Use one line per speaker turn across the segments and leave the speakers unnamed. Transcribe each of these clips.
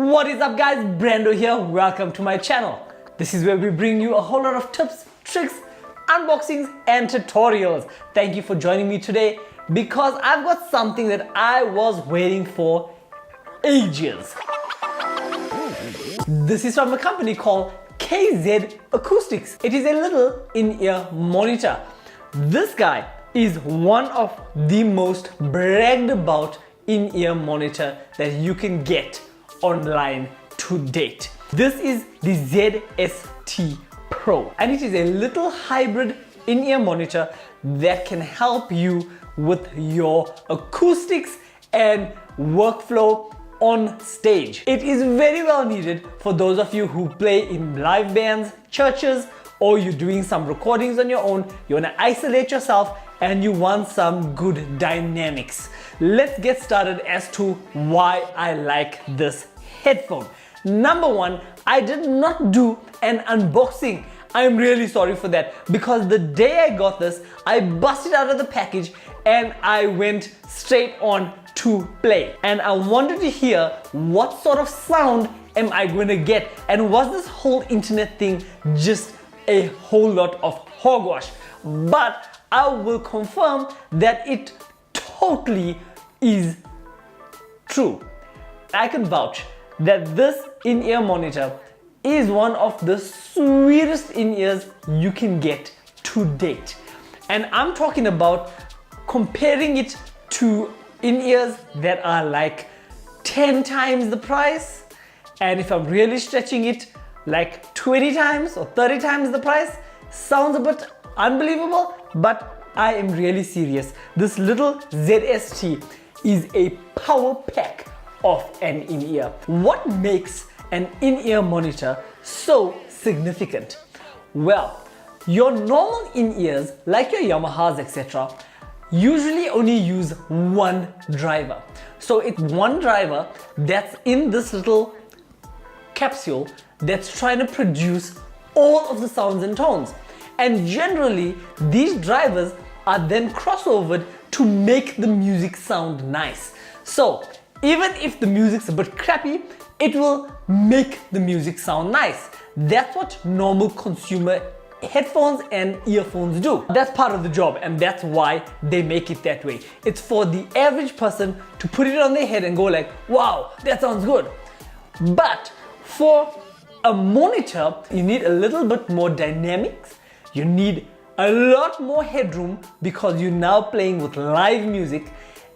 What is up guys, Brando here, welcome to my channel. This is where we bring you a whole lot of tips, tricks, unboxings and tutorials. Thank you for joining me today because I've got something that I was waiting for ages. This is from a company called KZ Acoustics. It is a little in-ear monitor. This guy is one of the most bragged about in-ear monitor that you can get online to date. This is the ZST Pro and it is a little hybrid in-ear monitor that can help you with your acoustics and workflow on stage. It is very well needed for those of you who play in live bands, churches, or you're doing some recordings on your own, you want to isolate yourself and you want some good dynamics. Let's get started as to why I like this headphone. Number one, I did not do an unboxing. I'm really sorry for that because the day I got this, I busted out of the package and I went straight on to play. And I wanted to hear what sort of sound am I going to get, and was this whole internet thing just a whole lot of hogwash? But I will confirm that it totally is true. I can vouch that this in-ear monitor is one of the sweetest in-ears you can get to date. And I'm talking about comparing it to in-ears that are like 10 times the price, and if I'm really stretching it, like 20 times or 30 times the price. Sounds a bit unbelievable, but I am really serious. This little ZST is a power pack of an in-ear. What makes an in-ear monitor so significant? Well, your normal in-ears, like your Yamahas, etc., usually only use one driver. So it's one driver that's in this little capsule that's trying to produce all of the sounds and tones. And generally, these drivers are then crossovered to make the music sound nice. So even if the music's a bit crappy, it will make the music sound nice. That's what normal consumer headphones and earphones do. That's part of the job, and that's why they make it that way. It's for the average person to put it on their head and go like, wow, that sounds good. But for a monitor, you need a little bit more dynamics. You need a lot more headroom because you're now playing with live music,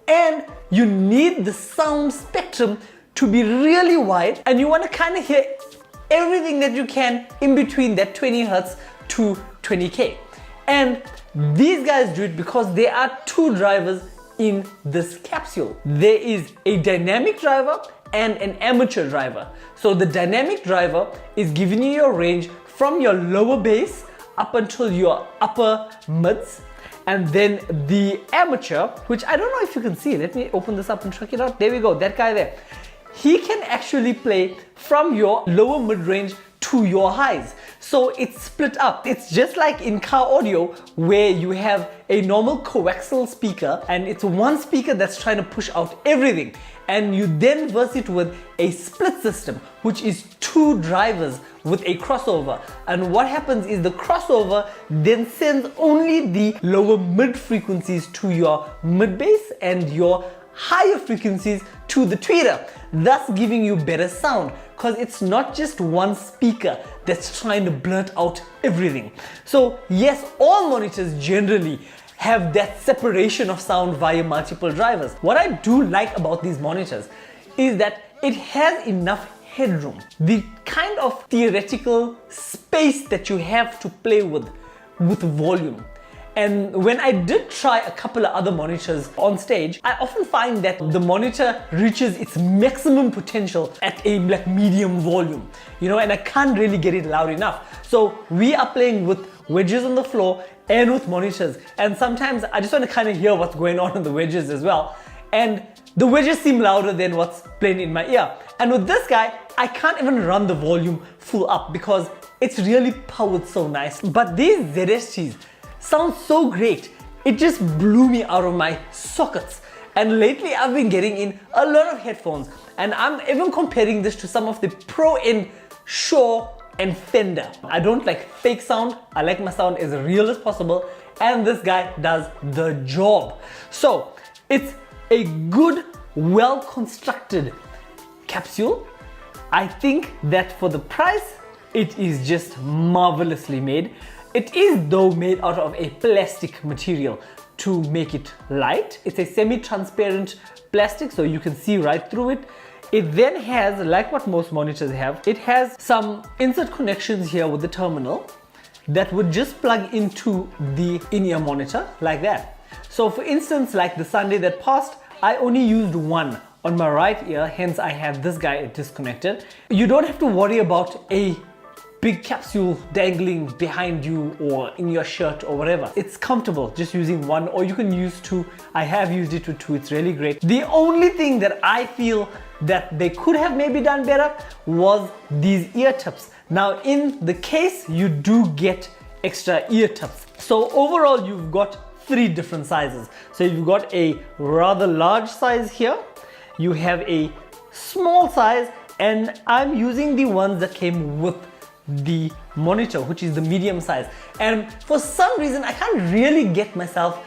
and you need the sound spectrum to be really wide, and you want to kind of hear everything that you can in between that 20 hertz to 20k. And these guys do it because there are two drivers in this capsule. There is a dynamic driver and an amateur driver. So the dynamic driver is giving you your range from your lower bass up until your upper mids, and then the amateur, which I don't know if you can see, let me open this up and check it out. There we go, that guy there. He can actually play from your lower mid-range to your highs. So it's split up. It's just like in car audio where you have a normal coaxial speaker and it's one speaker that's trying to push out everything, and you then verse it with a split system, which is two drivers with a crossover. And what happens is the crossover then sends only the lower mid frequencies to your mid bass and your higher frequencies to the tweeter, thus giving you better sound, because it's not just one speaker that's trying to blurt out everything. So yes, all monitors generally have that separation of sound via multiple drivers. What I do like about these monitors is that it has enough headroom. The kind of theoretical space that you have to play with volume. And when I did try a couple of other monitors on stage, I often find that the monitor reaches its maximum potential at a like medium volume, you know, and I can't really get it loud enough. So we are playing with wedges on the floor and with monitors, and sometimes I just want to kind of hear what's going on in the wedges as well. And the wedges seem louder than what's playing in my ear. And with this guy, I can't even run the volume full up because it's really powered so nice. But these ZSTs sound so great. It just blew me out of my sockets. And lately I've been getting in a lot of headphones, and I'm even comparing this to some of the pro-end Shure and Fender. I don't like fake sound. I like my sound as real as possible, and this guy does the job. So it's a good, well-constructed capsule. I think that for the price, it is just marvelously made. It is though made out of a plastic material to make it light. It's a semi-transparent plastic, so you can see right through it. It then has, like what most monitors have, it has some insert connections here with the terminal that would just plug into the in-ear monitor like that. So for instance, like the Sunday that passed, I only used one on my right ear, hence I have this guy disconnected. You don't have to worry about a big capsule dangling behind you or in your shirt or whatever. It's comfortable just using one, or you can use two. I have used it with two, it's really great. The only thing that I feel that they could have maybe done better was these ear tips. Now in the case, you do get extra ear tips. So overall, you've got 3 different sizes. So you've got a rather large size here, you have a small size, and I'm using the ones that came with the monitor, which is the medium size. And for some reason, I can't really get myself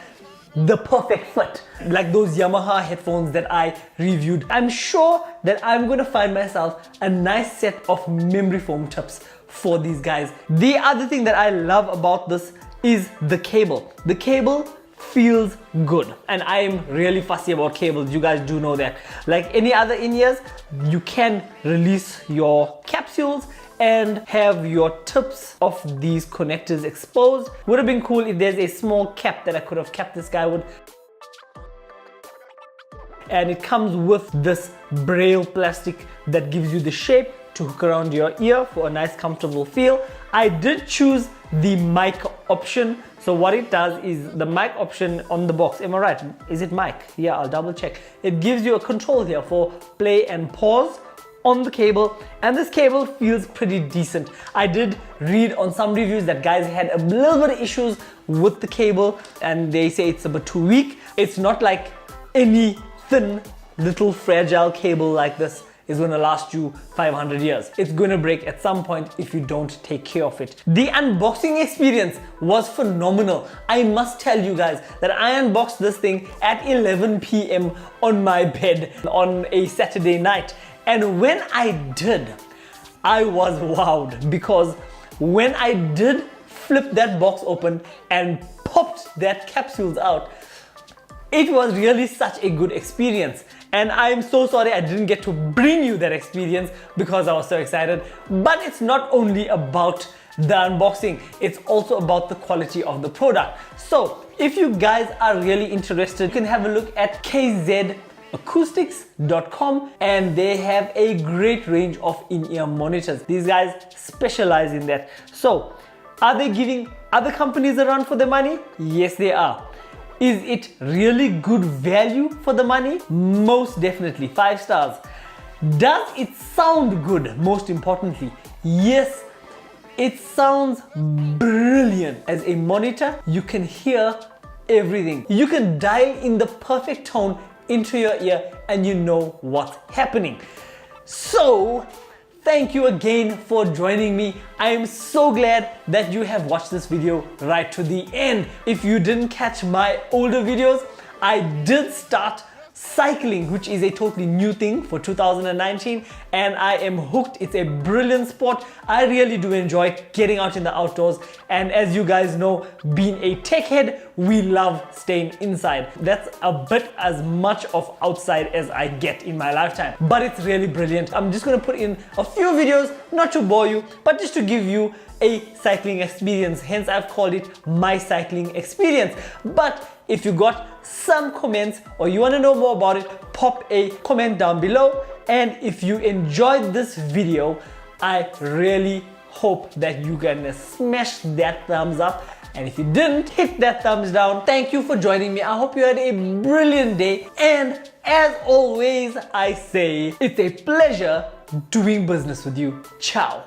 the perfect fit, like those Yamaha headphones that I reviewed. I'm sure that I'm going to find myself a nice set of memory foam tips for these guys. The other thing that I love about this is the cable. The cable feels good, and I am really fussy about cables. You guys do know that. Like any other in-ears, you can release your capsules and have your tips of these connectors exposed. Would have been cool if there's a small cap that I could have kept this guy with. And it comes with this braille plastic that gives you the shape to hook around your ear for a nice comfortable feel. I did choose the mic option. So what it does is the mic option on the box, am I right? Is it mic? Yeah, I'll double check. It gives you a control here for play and pause on the cable, and this cable feels pretty decent. I did read on some reviews that guys had a little bit of issues with the cable, and they say it's a bit too weak. It's not like any thin little fragile cable like this is going to last you 500 years. It's going to break at some point if you don't take care of it. The unboxing experience was phenomenal. I must tell you guys that I unboxed this thing at 11 p.m. on my bed on a Saturday night. And when I did, I was wowed, because when I did flip that box open and popped that capsules out, it was really such a good experience. And I'm so sorry I didn't get to bring you that experience because I was so excited. But it's not only about the unboxing, it's also about the quality of the product. So if you guys are really interested, you can have a look at KZ-Acoustics.com, and they have a great range of in-ear monitors. These guys specialize in that. So are they giving other companies a run for their money? Yes, they are. Is it really good value for the money? Most definitely, 5 stars. Does it sound good? Most importantly, yes, it sounds brilliant. As a monitor, you can hear everything. You can dial in the perfect tone into your ear and you know what's happening. So thank you again for joining me. I am so glad that you have watched this video right to the end. If you didn't catch my older videos, I did start cycling, which is a totally new thing for 2019, and I am hooked. It's a brilliant sport. I really do enjoy getting out in the outdoors, and as you guys know, being a tech head, we love staying inside. That's a bit as much of outside as I get in my lifetime, but it's really brilliant. I'm just going to put in a few videos, not to bore you, but just to give you a cycling experience. Hence I've called it my cycling experience. But if you got some comments or you want to know more about it, pop a comment down below. And if you enjoyed this video, I really hope that you can smash that thumbs up. And if you didn't, hit that thumbs down. Thank you for joining me. I hope you had a brilliant day. And as always, I say it's a pleasure doing business with you. Ciao.